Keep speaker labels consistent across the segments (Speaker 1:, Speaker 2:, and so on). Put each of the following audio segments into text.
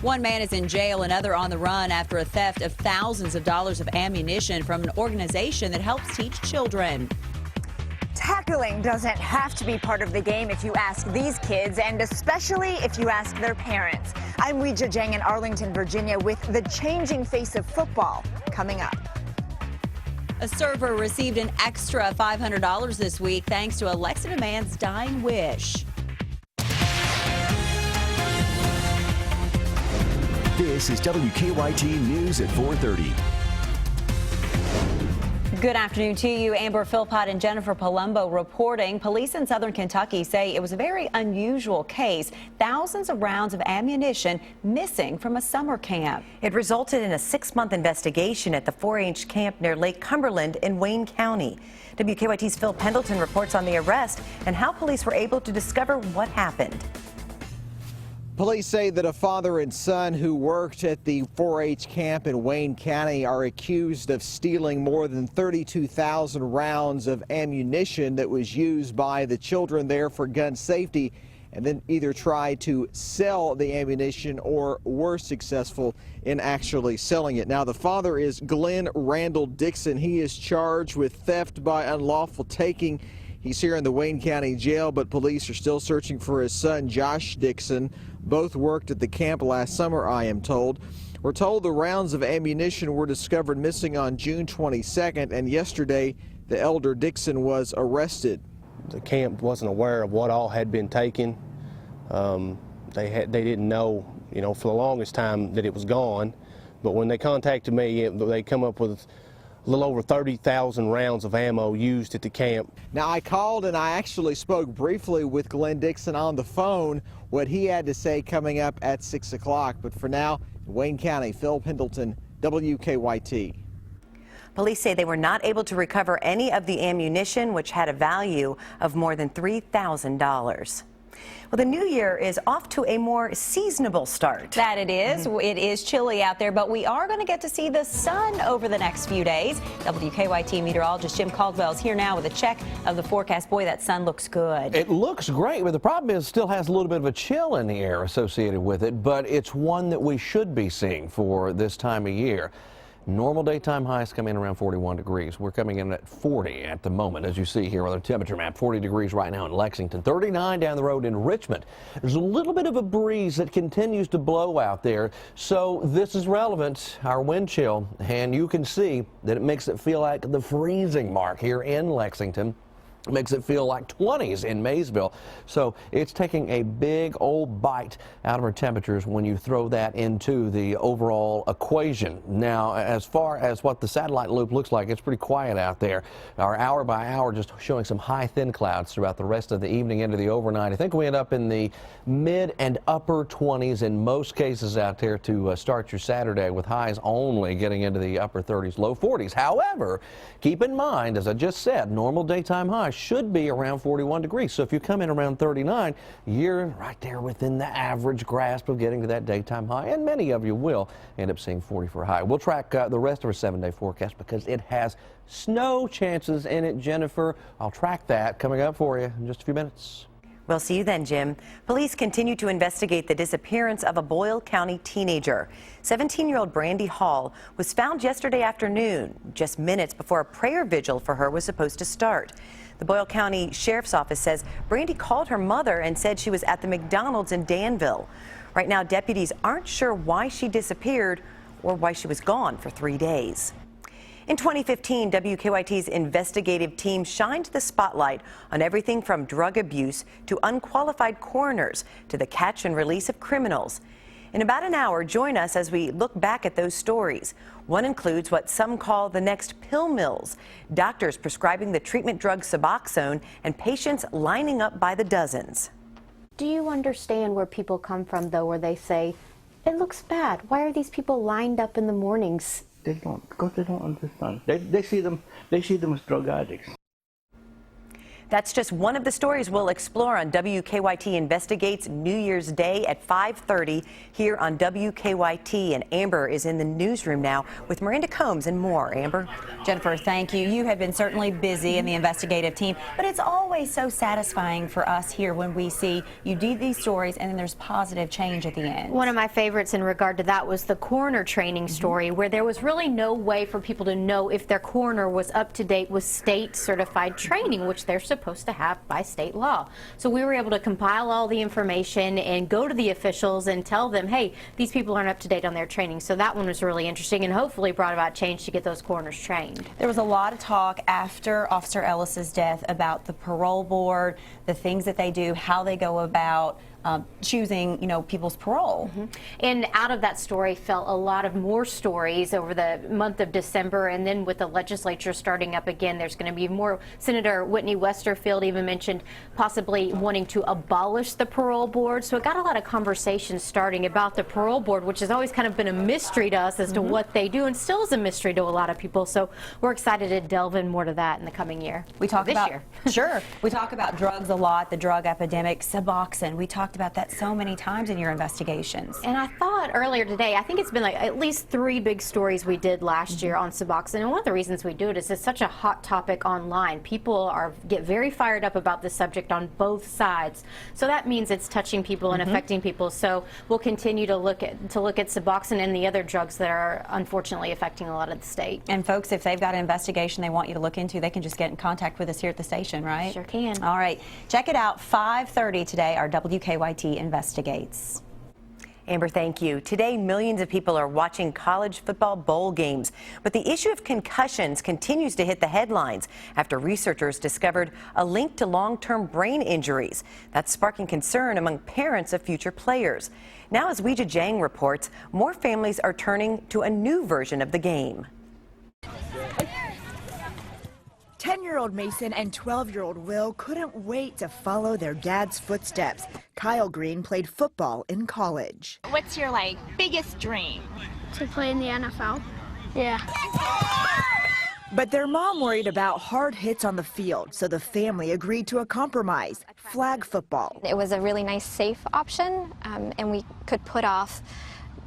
Speaker 1: One man is in jail, another on the run after a theft of thousands of dollars of ammunition from an organization that helps teach children.
Speaker 2: Tackling doesn't have to be part of the game if you ask these kids, and especially if you ask their parents. I'm Weijia Zhang in Arlington, Virginia, with the changing face of football coming up.
Speaker 1: A server received an extra $500 this week thanks to a Lexington man's dying wish.
Speaker 3: This is WKYT News at 4:30.
Speaker 1: Good afternoon to you. Amber Philpott and Jennifer Palumbo reporting. Police in southern Kentucky say it was a very unusual case. Thousands of rounds of ammunition missing from a summer camp.
Speaker 4: It resulted in a 6-month investigation at the 4-H camp near Lake Cumberland in Wayne County. WKYT's Phil Pendleton reports on the arrest and how police were able to discover what happened.
Speaker 5: Police say that a father and son who worked at the 4-H camp in Wayne County are accused of stealing more than 32,000 rounds of ammunition that was used by the children there for gun safety, and then either tried to sell the ammunition or were successful in actually selling it. Now, the father is Glenn Randall Dixon. He is charged with theft by unlawful taking. He's here in the Wayne County Jail, but police are still searching for his son, Josh Dixon. Both worked at the camp last summer, I am told. We're told the rounds of ammunition were discovered missing on June 22nd, and yesterday the elder Dixon was arrested.
Speaker 6: The camp wasn't aware of what all had been taken. They didn't know, for the longest time that it was gone. But when they contacted me, they come up with a little over 30,000 rounds of ammo used at the camp.
Speaker 5: Now, I called and I actually spoke briefly with Glenn Dixon on the phone, what he had to say coming up at 6 o'clock. But for now, in Wayne County, Phil Pendleton, WKYT.
Speaker 4: Police say they were not able to recover any of the ammunition, which had a value of more than $3,000. Well, the new year is off to a more seasonable start.
Speaker 1: That it is. It is chilly out there, but we are going to get to see the sun over the next few days. WKYT meteorologist Jim Caldwell is here now with a check of the forecast. Boy, that sun looks good.
Speaker 7: It looks great, but the problem is it still has a little bit of a chill in the air associated with it, but it's one that we should be seeing for this time of year. Normal daytime highs come in around 41 degrees. We're coming in at 40 at the moment, as you see here on the temperature map. 40 degrees right now in Lexington, 39 down the road in Richmond. There's a little bit of a breeze that continues to blow out there, so this is relevant, our wind chill, and you can see that it makes it feel like the freezing mark here in Lexington. Makes it feel like 20s in Maysville. So it's taking a big old bite out of our temperatures when you throw that into the overall equation. Now, as far as what the satellite loop looks like, it's pretty quiet out there. Our hour by hour just showing some high thin clouds throughout the rest of the evening into the overnight. I think we end up in the mid and upper 20s in most cases out there to start your Saturday, with highs only getting into the upper 30s, low 40s. However, keep in mind, as I just said, normal daytime highs should be around 41 degrees. So if you come in around 39, you're right there within the average grasp of getting to that daytime high, and many of you will end up seeing 40 for a high. We'll track the rest of our 7-day forecast because it has snow chances in it, Jennifer. I'll track that coming up for you in just a few minutes.
Speaker 4: We'll see you then, Jim. Police continue to investigate the disappearance of a Boyle County teenager. 17-year-old Brandy Hall was found yesterday afternoon, just minutes before a prayer vigil for her was supposed to start. The Boyle County Sheriff's Office says Brandy called her mother and said she was at the McDonald's in Danville. Right now, deputies aren't sure why she disappeared or why she was gone for 3 days. In 2015, WKYT's investigative team shined the spotlight on everything from drug abuse to unqualified coroners to the catch and release of criminals. In about an hour, join us as we look back at those stories. One includes what some call the next pill mills, doctors prescribing the treatment drug Suboxone and patients lining up by the dozens.
Speaker 8: Do you understand where people come from, though, where they say, it looks bad, why are these people lined up in the mornings?
Speaker 9: They don't, because they don't understand. They see them as drug addicts.
Speaker 4: That's just one of the stories we'll explore on WKYT Investigates New Year's Day at 5:30 here on WKYT. And Amber is in the newsroom now with Miranda Combs and more. Amber?
Speaker 1: Jennifer, thank you. You have been certainly busy in the investigative team, but it's always so satisfying for us here when we see you do these stories and then there's positive change at the end.
Speaker 8: One of my favorites in regard to that was the coroner training story, where there was really no way for people to know if their coroner was up to date with state certified training, which they're supposed to have by state law. So we were able to compile all the information and go to the officials and tell them, hey, these people aren't up to date on their training. So that one was really interesting and hopefully brought about change to get those coroners trained.
Speaker 1: There was a lot of talk after Officer Ellis's death about the parole board, the things that they do, how they go about choosing, people's parole.
Speaker 8: And out of that story fell a lot of more stories over the month of December, and then with the legislature starting up again, there's going to be more. Senator Whitney Westerfield even mentioned possibly wanting to abolish the parole board. So it got a lot of conversations starting about the parole board, which has always kind of been a mystery to us as to what they do, and still is a mystery to a lot of people. So we're excited to delve in more to that in the coming year.
Speaker 1: We talk
Speaker 8: this
Speaker 1: about
Speaker 8: year.
Speaker 1: Sure. We talk about drugs a lot, the drug epidemic, Suboxone. We talked about that so many times in your investigations.
Speaker 8: And I thought earlier today, I think it's been like at least 3 big stories we did last year on Suboxone. And one of the reasons we do it is it's such a hot topic online. People get very fired up about this subject on both sides. So that means it's touching people and affecting people. So we'll continue to look at Suboxone and the other drugs that are unfortunately affecting a lot of the state.
Speaker 1: And folks, if they've got an investigation they want you to look into, they can just get in contact with us here at the station, right?
Speaker 8: Sure can.
Speaker 1: All right. Check it out, 5:30 today, our WKYT Investigates.
Speaker 4: Amber, thank you. Today, millions of people are watching college football bowl games, but the issue of concussions continues to hit the headlines after researchers discovered a link to long-term brain injuries. That's sparking concern among parents of future players. Now, as Weijia Jiang reports, more families are turning to a new version of the game.
Speaker 2: 10-year-old Mason and 12-year-old Will couldn't wait to follow their dad's footsteps. Kyle Green played football in college.
Speaker 9: What's your biggest dream?
Speaker 10: To play in the NFL. Yeah.
Speaker 2: But their mom worried about hard hits on the field, so the family agreed to a compromise: flag football.
Speaker 10: It was a really nice, safe option, and we could put off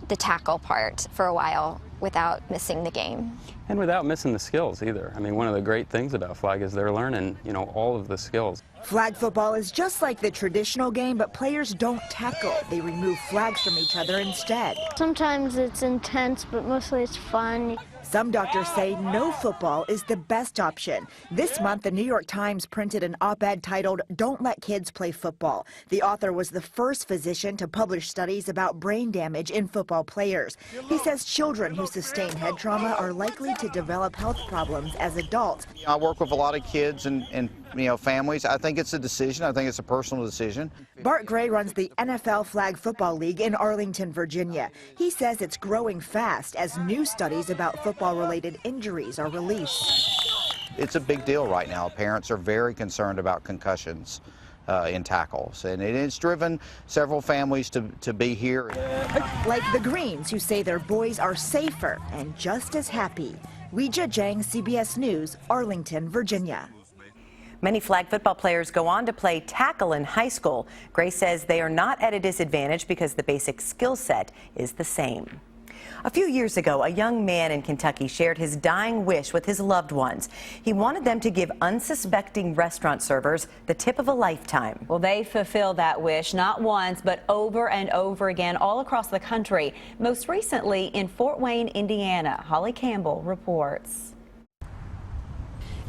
Speaker 10: the tackle part for a while without missing the game.
Speaker 11: And without missing the skills either. I mean, one of the great things about flag is they're learning, all of the skills.
Speaker 2: Flag football is just like the traditional game, but players don't tackle. They remove flags from each other instead.
Speaker 10: Sometimes it's intense, but mostly it's fun.
Speaker 2: Some doctors say no football is the best option. This month, the New York Times printed an op-ed titled, "Don't Let Kids Play Football." The author was the first physician to publish studies about brain damage in football players. He says children who sustain head trauma are likely to develop health problems as adults.
Speaker 12: I work with a lot of kids and families. I think it's a decision. I think it's a personal decision.
Speaker 2: Bart Gray runs the NFL Flag Football League in Arlington, Virginia. He says it's growing fast as new studies about football-related injuries are released.
Speaker 12: It's a big deal right now. Parents are very concerned about concussions in tackles, and it's driven several families to be here.
Speaker 2: Like the Greens, who say their boys are safer and just as happy. Weijia Jiang, CBS News, Arlington, Virginia.
Speaker 4: Many flag football players go on to play tackle in high school. Gray says they are not at a disadvantage because the basic skill set is the same. A few years ago, a young man in Kentucky shared his dying wish with his loved ones. He wanted them to give unsuspecting restaurant servers the tip of a lifetime.
Speaker 1: Well, they fulfilled that wish not once, but over and over again all across the country. Most recently in Fort Wayne, Indiana. Holly Campbell reports.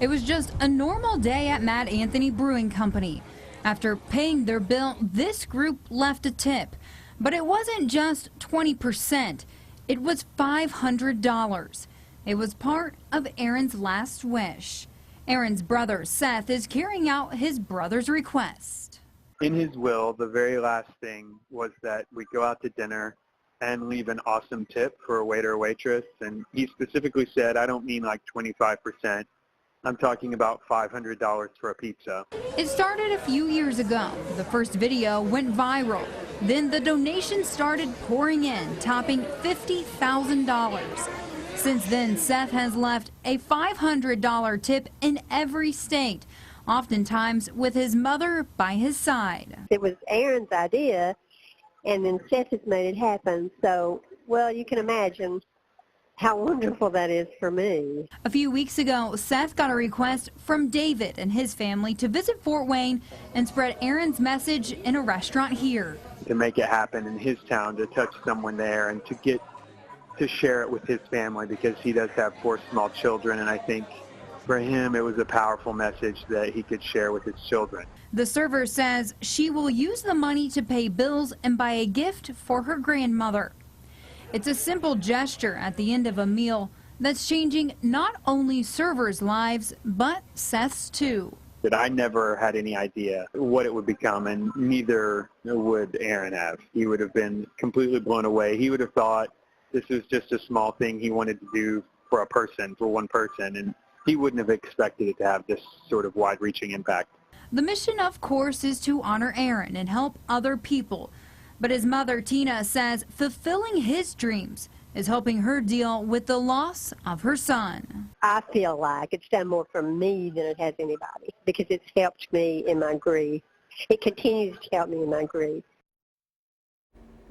Speaker 13: It was just a normal day at Mad Anthony Brewing Company. After paying their bill, this group left a tip. But it wasn't just 20%. It was $500. It was part of Aaron's last wish. Aaron's brother, Seth, is carrying out his brother's request.
Speaker 14: In his will, the very last thing was that we go out to dinner and leave an awesome tip for a waiter or waitress. And he specifically said, I don't mean like 25%. I'm talking about $500 for a pizza.
Speaker 13: It started a few years ago. The first video went viral. Then the donations started pouring in, topping $50,000. Since then, Seth has left a $500 tip in every state. oftentimes with his mother by his side.
Speaker 15: It was Aaron's idea, and then Seth has made it happen. So, well, you can imagine how wonderful that is for me.
Speaker 13: A few weeks ago, Seth got a request from David and his family to visit Fort Wayne and spread Aaron's message in a restaurant here.
Speaker 14: To make it happen in his town, to touch someone there, and to get to share it with his family, because he does have 4 small children, and I think for him it was a powerful message that he could share with his children.
Speaker 13: The server says she will use the money to pay bills and buy a gift for her grandmother. It's a simple gesture at the end of a meal that's changing not only servers' lives, but Seth's too.
Speaker 14: That I never had any idea what it would become, and neither would Aaron have. He would have been completely blown away. He would have thought this was just a small thing he wanted to do for a person, for one person, and he wouldn't have expected it to have this sort of wide-reaching impact.
Speaker 13: The mission, of course, is to honor Aaron and help other people. But his mother, Tina, says fulfilling his dreams is helping her deal with the loss of her son.
Speaker 15: I feel like it's done more for me than it has anybody, because it's helped me in my grief. It continues to help me in my grief.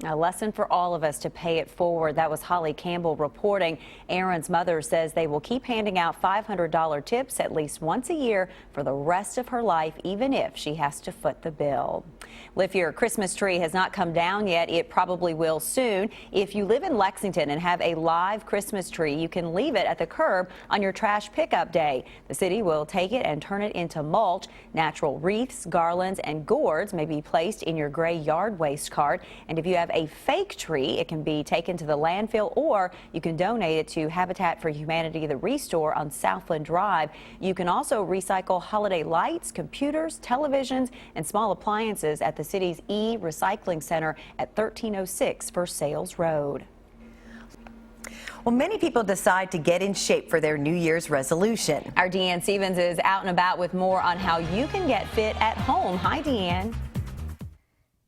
Speaker 1: A lesson for all of us to pay it forward. That was Holly Campbell reporting. Aaron's mother says they will keep handing out $500 tips at least once a year for the rest of her life, even if she has to foot the bill. Well, if your Christmas tree has not come down yet, it probably will soon. If you live in Lexington and have a live Christmas tree, you can leave it at the curb on your trash pickup day. The city will take it and turn it into mulch. Natural wreaths, garlands, and gourds may be placed in your gray yard waste cart. And if you have a fake tree, it can be taken to the landfill, or you can donate it to Habitat for Humanity, the Restore on Southland Drive. You can also recycle holiday lights, computers, televisions, and small appliances at the city's e-recycling center at 1306 First Sales Road.
Speaker 4: Well, many people decide to get in shape for their New Year's resolution.
Speaker 1: Our Deanne Stevens is out and about with more on how you can get fit at home. Hi, Deanne.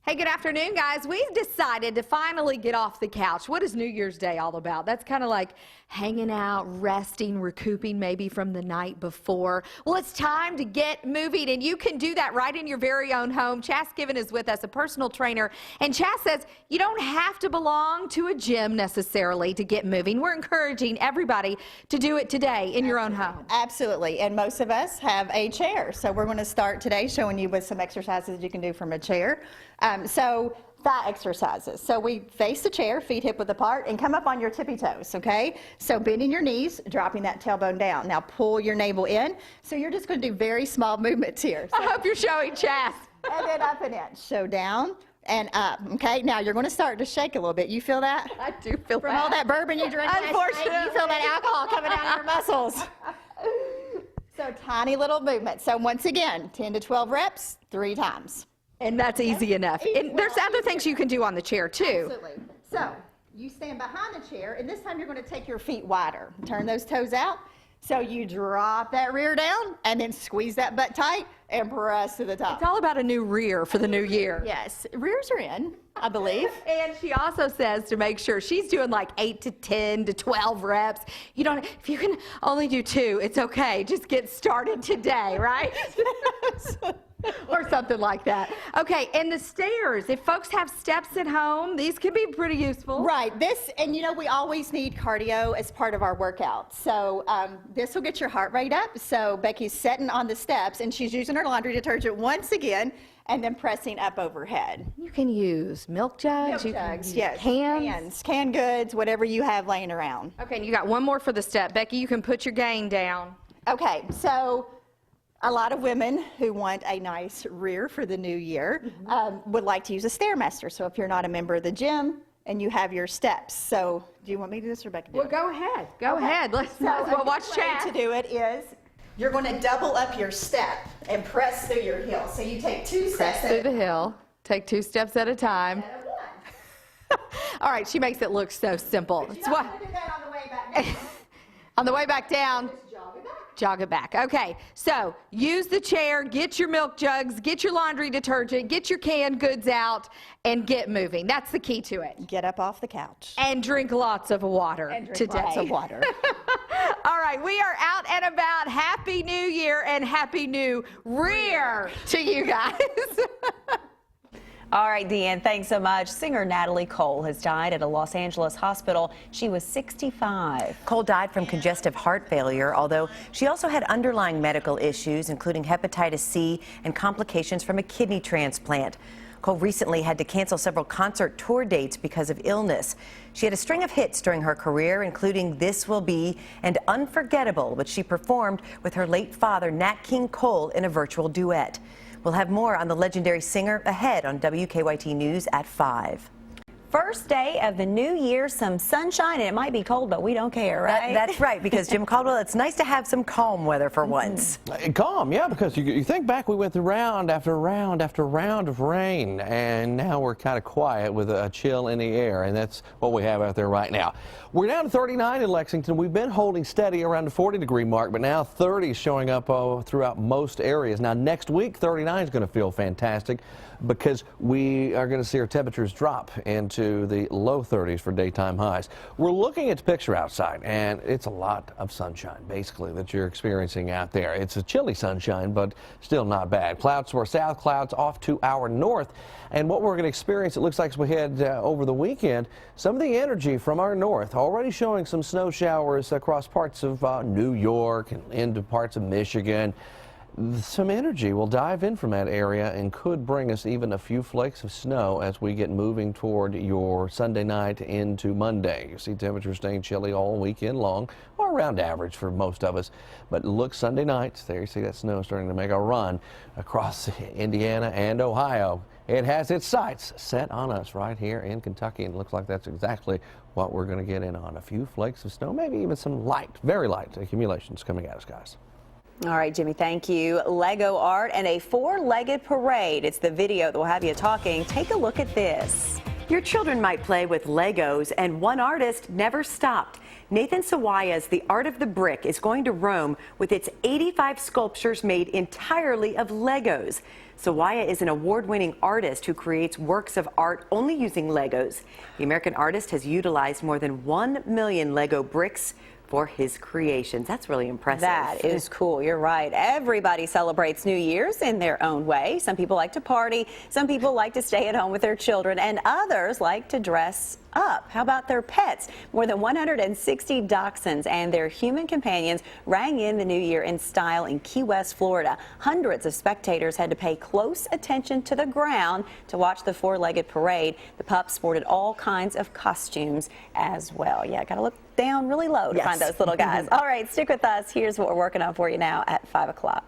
Speaker 16: Hey, good afternoon, guys. We've decided to finally get off the couch. What is New Year's Day all about? That's kind of like hanging out, resting, recouping maybe from the night before. Well, it's time to get moving, and you can do that right in your very own home. Chas Given is with us, a personal trainer, and Chas says you don't have to belong to a gym necessarily to get moving. We're encouraging everybody to do it today in your own home.
Speaker 17: Absolutely, and most of us have a chair, so we're going to start today showing you with some exercises you can do from a chair. So thigh exercises. So we face the chair, feet hip width apart, and come up on your tippy toes, okay? So bending your knees, dropping that tailbone down. Now pull your navel in. So you're just going to do very small movements here. So,
Speaker 16: I hope you're showing Chas.
Speaker 17: And then up an inch. So down and up, okay? Now you're going to start to shake a little bit. You feel that?
Speaker 16: I do feel
Speaker 17: From
Speaker 16: that.
Speaker 17: all that bourbon you drank last night, you feel that alcohol coming out of your muscles. So tiny little movement. So once again, 10 to 12 reps, 3 times.
Speaker 16: And that's easy enough. And there's other things you can do on the chair, too.
Speaker 17: Absolutely. So you stand behind the chair, and this time you're going to take your feet wider. Turn those toes out. So you drop that rear down, and then squeeze that butt tight and press to the top.
Speaker 16: It's all about a new rear for the new year.
Speaker 17: Yes, rears are in, I believe.
Speaker 16: And she also says to make sure she's doing like 8 to 10 to 12 reps. You don't, if you can only do 2, it's okay. Just get started today, right? Or something like that. Okay, and the stairs. If folks have steps at home, these can be pretty useful.
Speaker 17: Right. This, and you know, we always need cardio as part of our workout. So this will get your heart rate up. So Becky's sitting on the steps, and she's using her laundry detergent once again, and then pressing up overhead.
Speaker 16: You can use milk jugs.
Speaker 17: Milk jugs,
Speaker 16: use
Speaker 17: yes.
Speaker 16: cans.
Speaker 17: Canned goods, whatever you have laying around.
Speaker 16: Okay, and you got one more for the step. Becky, you can put your gain down.
Speaker 17: Okay, so a lot of women who want a nice rear for the new year would like to use a Stairmaster. So if you're not a member of the gym and you have your steps. So do you want me to do this or Rebecca?
Speaker 16: Well, go ahead. Go ahead. Let's watch Chad.
Speaker 17: To do it is you're going to double up your step and press through your heel. So you take 2 steps.
Speaker 16: Press through the hill. Take 2 steps at a time. All right, she makes it look so simple.
Speaker 17: But you're not going to do that on the way back down.
Speaker 16: On the way back down.
Speaker 17: Just jog it back.
Speaker 16: Jog it back. Okay, so use the chair, get your milk jugs, get your laundry detergent, get your canned goods out, and get moving. That's the key to it.
Speaker 17: Get up off the couch.
Speaker 16: And drink lots of water
Speaker 17: And drink
Speaker 16: today.
Speaker 17: lots of water.
Speaker 16: All right, we are out and about. Happy New Year and Happy New Rear to you guys.
Speaker 1: All right, Deanne, thanks so much. Singer Natalie Cole has died at a Los Angeles hospital. She was 65.
Speaker 4: Cole died from congestive heart failure, although she also had underlying medical issues, including hepatitis C and complications from a kidney transplant. Cole recently had to cancel several concert tour dates because of illness. She had a string of hits during her career, including This Will Be and Unforgettable, which she performed with her late father, Nat King Cole, in a virtual duet. We'll have more on the legendary singer ahead on WKYT News at 5.
Speaker 1: First day of the new year, some sunshine, and it might be cold, but we don't care, right?
Speaker 4: That's right, because Jim Caldwell, it's nice to have some calm weather for once.
Speaker 7: Calm, yeah, because you think back, we went through round after round after round of rain, and now we're kind of quiet with a chill in the air, and that's what we have out there right now. We're down to 39 in Lexington. We've been holding steady around the 40-degree mark, but now 30 is showing up throughout most areas. Now, next week, 39 is going to feel fantastic because we are going to see our temperatures drop into the low 30s for daytime highs. We're looking at the picture outside, and it's a lot of sunshine, basically, that you're experiencing out there. It's a chilly sunshine, but still not bad. Clouds to our south, clouds off to our north. And what we're going to experience, it looks like as we head over the weekend, some of the energy from our north, already showing some snow showers across parts of New York and into parts of Michigan. Some energy will dive in from that area and could bring us even a few flakes of snow as we get moving toward your Sunday night into Monday. You see temperatures staying chilly all weekend long, or around average for most of us. But look, Sunday night, there you see that snow starting to make a run across Indiana and Ohio. It has its sights set on us right here in Kentucky, and it looks like that's exactly what we're going to get in on. A few flakes of snow, maybe even some light, very light accumulations coming at us, guys.
Speaker 1: All right, Jimmy, thank you. Lego art and a four-legged parade. It's the video that will have you talking. Take a look at this.
Speaker 4: Your children might play with Legos, and one artist never stopped. Nathan Sawaya's The Art of the Brick is going to Rome with its 85 sculptures made entirely of Legos. Sawaya is an award-winning artist who creates works of art only using Legos. The American artist has utilized more than 1 million Lego bricks for his creations. That's really impressive.
Speaker 1: That is cool. You're right. Everybody celebrates New Year's in their own way. Some people like to party. Some people like to stay at home with their children, and others like to dress up. How about their pets? More than 160 dachshunds and their human companions rang in the new year in style in Key West, Florida. Hundreds of spectators had to pay close attention to the ground to watch the four-legged parade. The pups sported all kinds of costumes as well. Yeah, gotta look down really low to find those little guys. All right, stick with us. Here's what we're working on for you now at 5 o'clock.